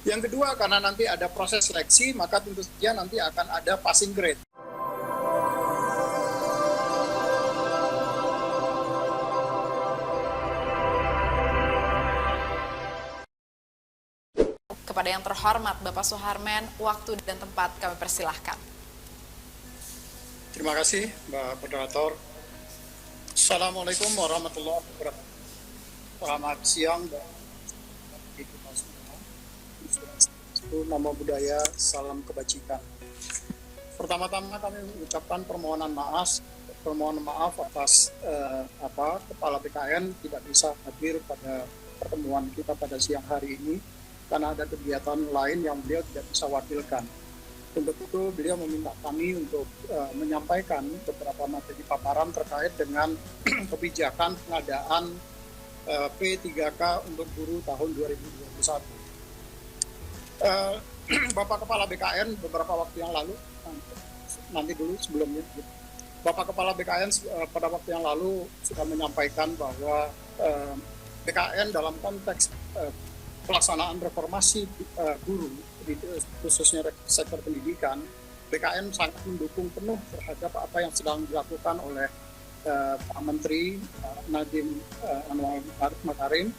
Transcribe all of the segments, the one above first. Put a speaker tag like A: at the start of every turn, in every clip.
A: Yang kedua, karena nanti ada proses seleksi, maka tentu saja nanti akan ada passing grade.
B: Kepada yang terhormat Bapak Suharmen, waktu dan tempat kami persilahkan.
A: Terima kasih, Mbak Moderator. Assalamualaikum warahmatullahi wabarakatuh. Selamat siang, Mbak. Nama budaya, salam kebajikan. Pertama-tama kami mengucapkan permohonan maaf atas Kepala BKN tidak bisa hadir pada pertemuan kita pada siang hari ini karena ada kegiatan lain yang beliau tidak bisa wakilkan. Untuk itu beliau meminta kami untuk menyampaikan beberapa materi paparan terkait dengan kebijakan pengadaan P3K untuk guru tahun 2021. Bapak Kepala BKN beberapa waktu yang lalu, nanti dulu sebelumnya, Bapak Kepala BKN pada waktu yang lalu sudah menyampaikan bahwa BKN dalam konteks pelaksanaan reformasi guru, khususnya sektor pendidikan, BKN sangat mendukung penuh terhadap apa yang sedang dilakukan oleh Pak Menteri Nadiem Anwar Makarim.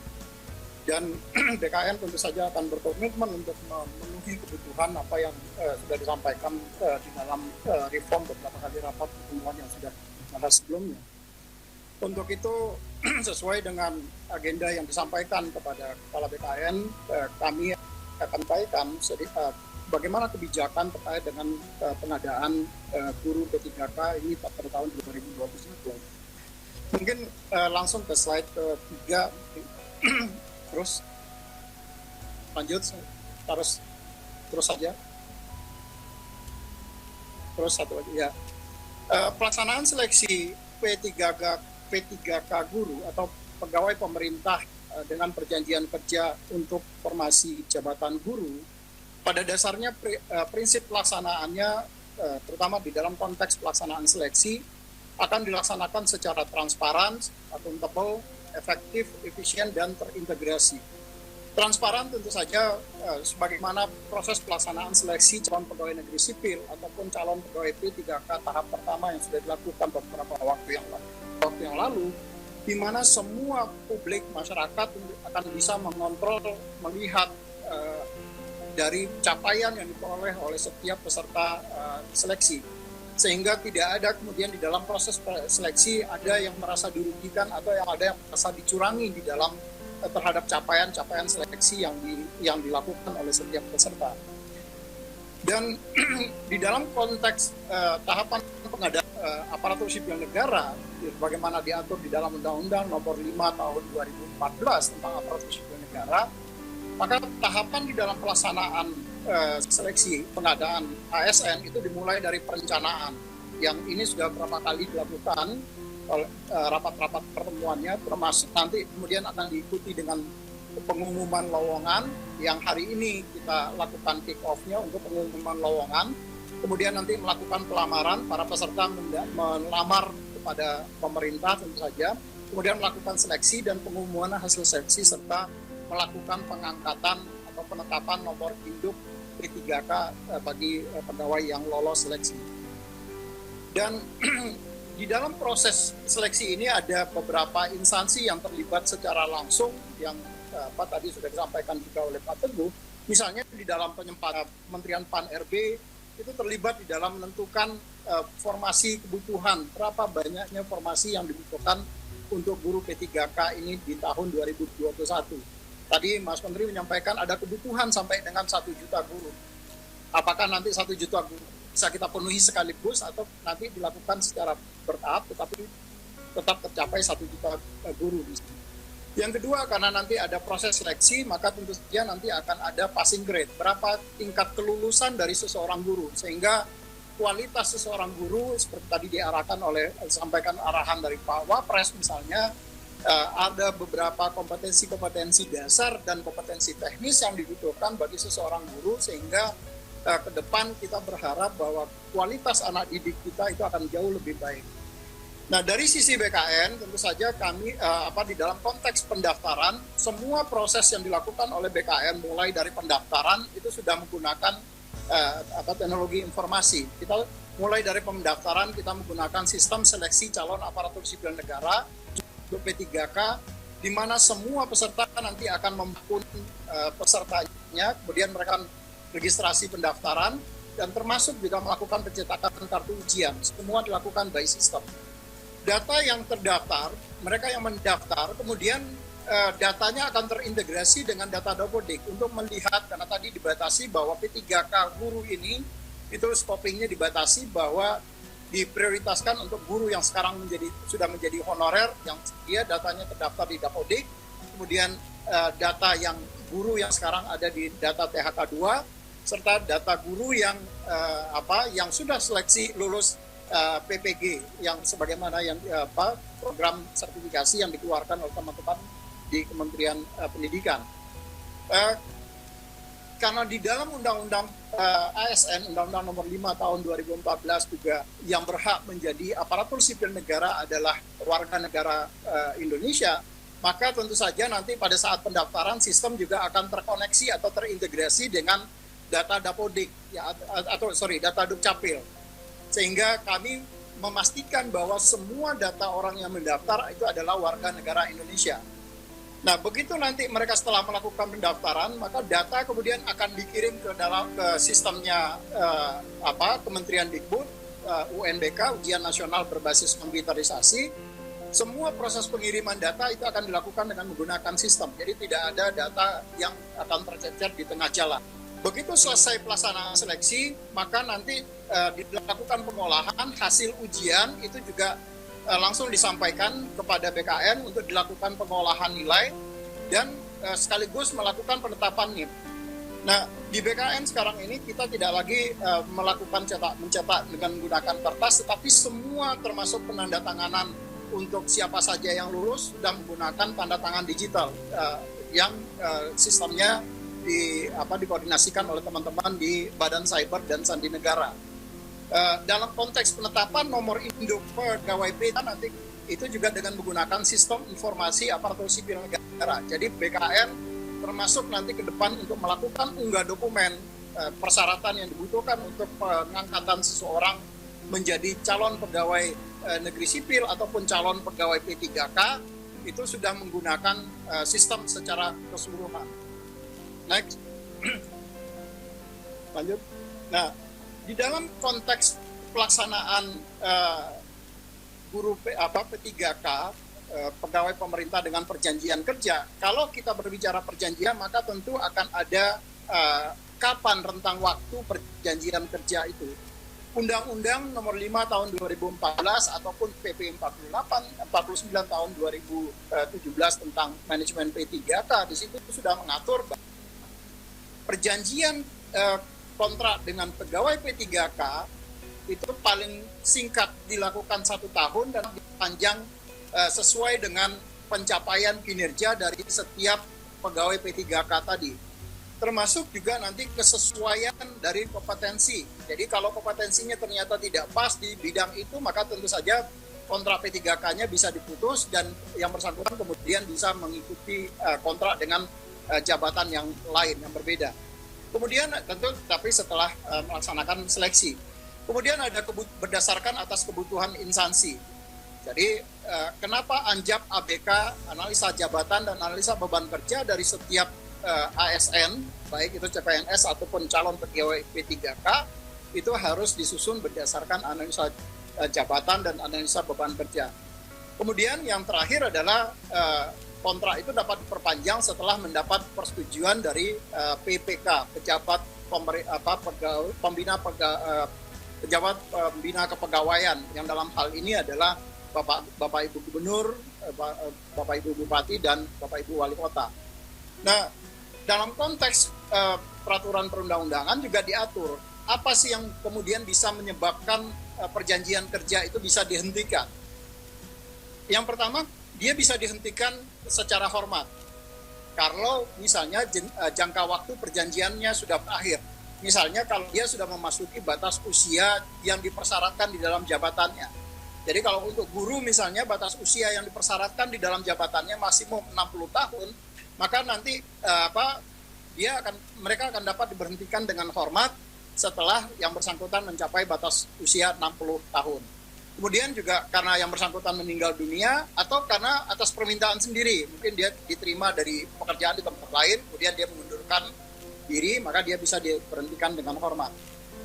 A: Dan BKN tentu saja akan berkomitmen untuk memenuhi kebutuhan apa yang sudah disampaikan di dalam reform beberapa kali rapat pertemuan yang sudah dibahas sebelumnya. Untuk itu, sesuai dengan agenda yang disampaikan kepada Kepala BKN, kami akan sampaikan bagaimana kebijakan terkait dengan pengadaan guru P3K ini pada tahun 2021. Mungkin langsung ke slide ketiga. Terus lanjut, terus saja. Terus satu lagi ya. Pelaksanaan seleksi P3K guru atau pegawai pemerintah dengan perjanjian kerja untuk formasi jabatan guru, pada dasarnya prinsip pelaksanaannya, terutama di dalam konteks pelaksanaan seleksi, akan dilaksanakan secara transparan, akuntabel, efektif, efisien, dan terintegrasi. Transparan tentu saja sebagaimana proses pelaksanaan seleksi calon pegawai negeri sipil ataupun calon pegawai P3K tahap pertama yang sudah dilakukan beberapa waktu yang lalu, di mana semua publik masyarakat akan bisa mengontrol, melihat dari capaian yang diperoleh oleh setiap peserta seleksi. Sehingga tidak ada kemudian di dalam proses seleksi ada yang merasa dirugikan atau ada yang merasa dicurangi di dalam terhadap capaian seleksi yang dilakukan oleh setiap peserta. Dan di dalam konteks tahapan pengadaan aparatur sipil negara, bagaimana diatur di dalam Undang-Undang Nomor 5 Tahun 2014 tentang aparatur sipil negara, maka tahapan di dalam pelaksanaan seleksi pengadaan ASN itu dimulai dari perencanaan, yang ini sudah beberapa kali dilakukan oleh rapat-rapat pertemuannya, termasuk nanti kemudian akan diikuti dengan pengumuman lowongan yang hari ini kita lakukan kick off-nya untuk pengumuman lowongan, kemudian nanti melakukan pelamaran, para peserta melamar kepada pemerintah tentu saja, kemudian melakukan seleksi dan pengumuman hasil seleksi serta melakukan pengangkatan atau penetapan nomor induk P3K bagi pegawai yang lolos seleksi. Dan di dalam proses seleksi ini ada beberapa instansi yang terlibat secara langsung yang tadi sudah disampaikan juga oleh Pak Teguh. Misalnya di dalam Kementerian PAN-RB itu terlibat di dalam menentukan formasi kebutuhan, berapa banyaknya formasi yang dibutuhkan untuk guru P3K ini di tahun 2021. Tadi Mas Menteri menyampaikan ada kebutuhan sampai dengan 1 juta guru. Apakah nanti 1 juta guru bisa kita penuhi sekaligus atau nanti dilakukan secara bertahap tetapi tetap tercapai 1 juta guru di sini. Yang kedua, karena nanti ada proses seleksi, maka tentu saja nanti akan ada passing grade. Berapa tingkat kelulusan dari seseorang guru, sehingga kualitas seseorang guru seperti tadi disampaikan arahan dari Pak Wapres misalnya, ada beberapa kompetensi dasar dan kompetensi teknis yang dibutuhkan bagi seseorang guru, sehingga ke depan kita berharap bahwa kualitas anak didik kita itu akan jauh lebih baik. Nah, dari sisi BKN tentu saja kami di dalam konteks pendaftaran, semua proses yang dilakukan oleh BKN mulai dari pendaftaran itu sudah menggunakan teknologi informasi. Kita mulai dari pendaftaran kita menggunakan sistem seleksi calon aparatur sipil negara untuk P3K, di mana semua peserta nanti akan membangun pesertanya, kemudian mereka registrasi pendaftaran dan termasuk juga melakukan pencetakan kartu ujian. Semua dilakukan by system. Data yang terdaftar, mereka yang mendaftar, kemudian datanya akan terintegrasi dengan data Dapodik untuk melihat, karena tadi dibatasi bahwa P3K guru ini, itu scopingnya dibatasi bahwa diprioritaskan untuk guru yang sekarang sudah menjadi honorer, yang dia datanya terdaftar di Dapodik, kemudian data yang guru yang sekarang ada di data THK2, serta data guru yang sudah seleksi lulus PPG yang sebagaimana yang program sertifikasi yang dikeluarkan oleh teman-teman di Kementerian Pendidikan. Karena di dalam Undang-Undang ASN, Undang-Undang Nomor 5 Tahun 2014 juga yang berhak menjadi aparatur sipil negara adalah warga negara Indonesia, maka tentu saja nanti pada saat pendaftaran sistem juga akan terkoneksi atau terintegrasi dengan data Dapodik data Dukcapil. Sehingga kami memastikan bahwa semua data orang yang mendaftar itu adalah warga negara Indonesia. Nah, begitu nanti mereka setelah melakukan pendaftaran, maka data kemudian akan dikirim ke sistemnya Kementerian Dikbud, UNBK, Ujian Nasional Berbasis Komputerisasi. Semua proses pengiriman data itu akan dilakukan dengan menggunakan sistem. Jadi tidak ada data yang akan tercecer di tengah jalan. Begitu selesai pelaksanaan seleksi, maka nanti dilakukan pengolahan hasil ujian itu juga langsung disampaikan kepada BKN untuk dilakukan pengolahan nilai dan sekaligus melakukan penetapan NIM. Nah, di BKN sekarang ini kita tidak lagi melakukan mencetak dengan menggunakan kertas, tetapi semua termasuk penandatanganan untuk siapa saja yang lulus sudah menggunakan tanda tangan digital yang sistemnya dikoordinasikan oleh teman-teman di Badan Cyber dan Sandi Negara. Dalam konteks penetapan nomor induk pegawai PTA nanti itu juga dengan menggunakan sistem informasi aparatur sipil negara. Jadi BKN termasuk nanti ke depan untuk melakukan unggah dokumen persyaratan yang dibutuhkan untuk pengangkatan seseorang menjadi calon pegawai negeri sipil ataupun calon pegawai P3K itu sudah menggunakan sistem secara keseluruhan. Next. Lanjut. Nah, di dalam konteks pelaksanaan guru P3K, pegawai pemerintah dengan perjanjian kerja, kalau kita berbicara perjanjian, maka tentu akan ada kapan rentang waktu perjanjian kerja itu. Undang-Undang Nomor 5 Tahun 2014 ataupun PP 49 Tahun 2017 tentang manajemen P3K, di situ sudah mengatur perjanjian kontrak dengan pegawai P3K itu paling singkat dilakukan 1 tahun dan dipanjang sesuai dengan pencapaian kinerja dari setiap pegawai P3K tadi. Termasuk juga nanti kesesuaian dari kompetensi. Jadi kalau kompetensinya ternyata tidak pas di bidang itu, maka tentu saja kontrak P3K-nya bisa diputus dan yang bersangkutan kemudian bisa mengikuti kontrak dengan jabatan yang lain, yang berbeda. Kemudian tentu tapi setelah melaksanakan seleksi. Kemudian ada berdasarkan atas kebutuhan instansi. Jadi kenapa ANJAP ABK, analisa jabatan dan analisa beban kerja dari setiap ASN, baik itu CPNS ataupun calon pegawai P3K, itu harus disusun berdasarkan analisa jabatan dan analisa beban kerja. Kemudian yang terakhir adalah kontrak itu dapat diperpanjang setelah mendapat persetujuan dari PPK, pejabat pejabat pembina kepegawaian, yang dalam hal ini adalah Bapak Ibu Gubernur, Bapak Ibu Bupati, dan Bapak Ibu Wali Kota. Nah, dalam konteks peraturan perundang-undangan juga diatur apa sih yang kemudian bisa menyebabkan perjanjian kerja itu bisa dihentikan. Yang pertama, dia bisa dihentikan secara hormat. Kalau misalnya jangka waktu perjanjiannya sudah berakhir. Misalnya kalau dia sudah memasuki batas usia yang dipersyaratkan di dalam jabatannya. Jadi kalau untuk guru misalnya batas usia yang dipersyaratkan di dalam jabatannya maksimum 60 tahun, maka nanti mereka akan dapat diberhentikan dengan hormat setelah yang bersangkutan mencapai batas usia 60 tahun. Kemudian juga karena yang bersangkutan meninggal dunia atau karena atas permintaan sendiri, mungkin dia diterima dari pekerjaan di tempat lain, kemudian dia mengundurkan diri, maka dia bisa diberhentikan dengan hormat.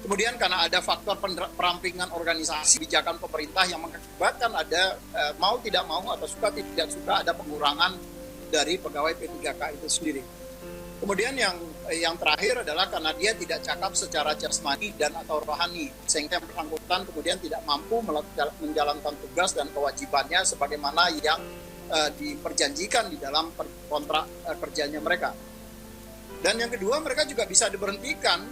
A: Kemudian karena ada faktor perampingan organisasi kebijakan pemerintah yang mengakibatkan ada mau tidak mau atau suka tidak suka ada pengurangan dari pegawai P3K itu sendiri. Kemudian yang terakhir adalah karena dia tidak cakap secara jasmani dan atau rohani, sehingga yang bersangkutan kemudian tidak mampu menjalankan tugas dan kewajibannya sebagaimana yang diperjanjikan di dalam kontrak kerjanya mereka. Dan yang kedua, mereka juga bisa diberhentikan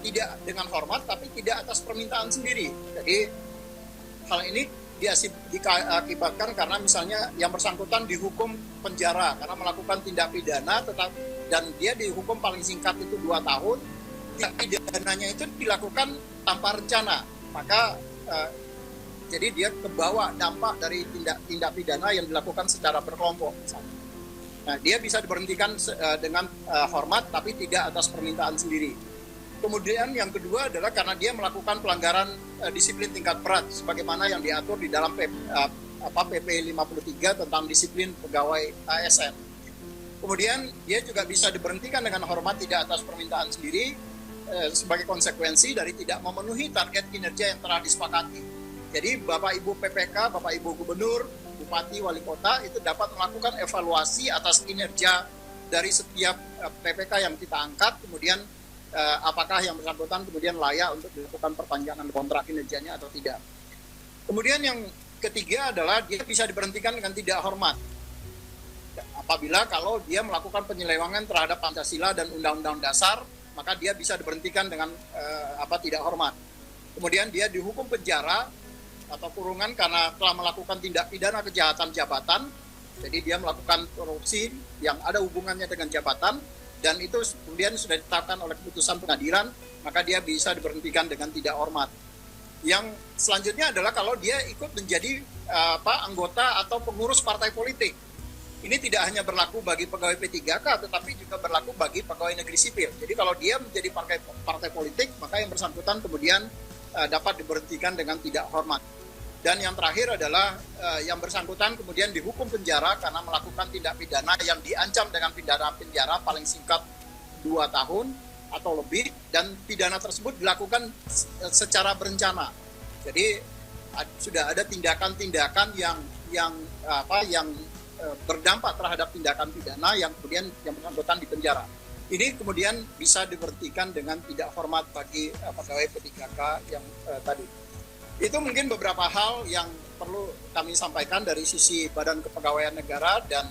A: tidak dengan hormat, tapi tidak atas permintaan sendiri. Jadi hal ini diakibatkan karena misalnya yang bersangkutan dihukum penjara karena melakukan tindak pidana, dan dia dihukum paling singkat itu 2 tahun. Tindak pidananya itu dilakukan tanpa rencana, maka jadi dia kebawa dampak dari tindak pidana yang dilakukan secara berkelompok misalnya. Nah, dia bisa diberhentikan dengan hormat, tapi tidak atas permintaan sendiri. Kemudian yang kedua adalah karena dia melakukan pelanggaran disiplin tingkat berat, sebagaimana yang diatur di dalam PP 53 tentang disiplin pegawai ASN. Kemudian dia juga bisa diberhentikan dengan hormat tidak atas permintaan sendiri sebagai konsekuensi dari tidak memenuhi target kinerja yang telah disepakati. Jadi Bapak Ibu PPK, Bapak Ibu Gubernur, Bupati, Wali Kota itu dapat melakukan evaluasi atas kinerja dari setiap PPK yang kita angkat, kemudian apakah yang bersangkutan kemudian layak untuk dilakukan perpanjangan kontrak kinerjanya atau tidak. Kemudian yang ketiga adalah dia bisa diberhentikan dengan tidak hormat apabila kalau dia melakukan penyelewengan terhadap Pancasila dan Undang-Undang Dasar, maka dia bisa diberhentikan dengan tidak hormat. Kemudian dia dihukum penjara atau kurungan karena telah melakukan tindak pidana kejahatan jabatan. Jadi dia melakukan korupsi yang ada hubungannya dengan jabatan, dan itu kemudian sudah ditetapkan oleh keputusan pengadilan, maka dia bisa diberhentikan dengan tidak hormat. Yang selanjutnya adalah kalau dia ikut menjadi anggota atau pengurus partai politik. Ini tidak hanya berlaku bagi pegawai P3K, tetapi juga berlaku bagi pegawai negeri sipil. Jadi kalau dia menjadi partai politik, maka yang bersangkutan kemudian dapat diberhentikan dengan tidak hormat. Dan yang terakhir adalah yang bersangkutan kemudian dihukum penjara karena melakukan tindak pidana yang diancam dengan pidana penjara paling singkat 2 tahun atau lebih, dan pidana tersebut dilakukan secara berencana. Jadi sudah ada tindakan-tindakan yang berdampak terhadap tindakan pidana yang kemudian yang bersangkutan di penjara. Ini kemudian bisa diberhentikan dengan tidak hormat bagi pegawai P3K yang tadi. Itu mungkin beberapa hal yang perlu kami sampaikan dari sisi Badan Kepegawaian Negara, dan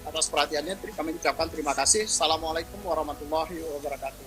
A: atas perhatiannya kami ucapkan terima kasih. Assalamualaikum warahmatullahi wabarakatuh.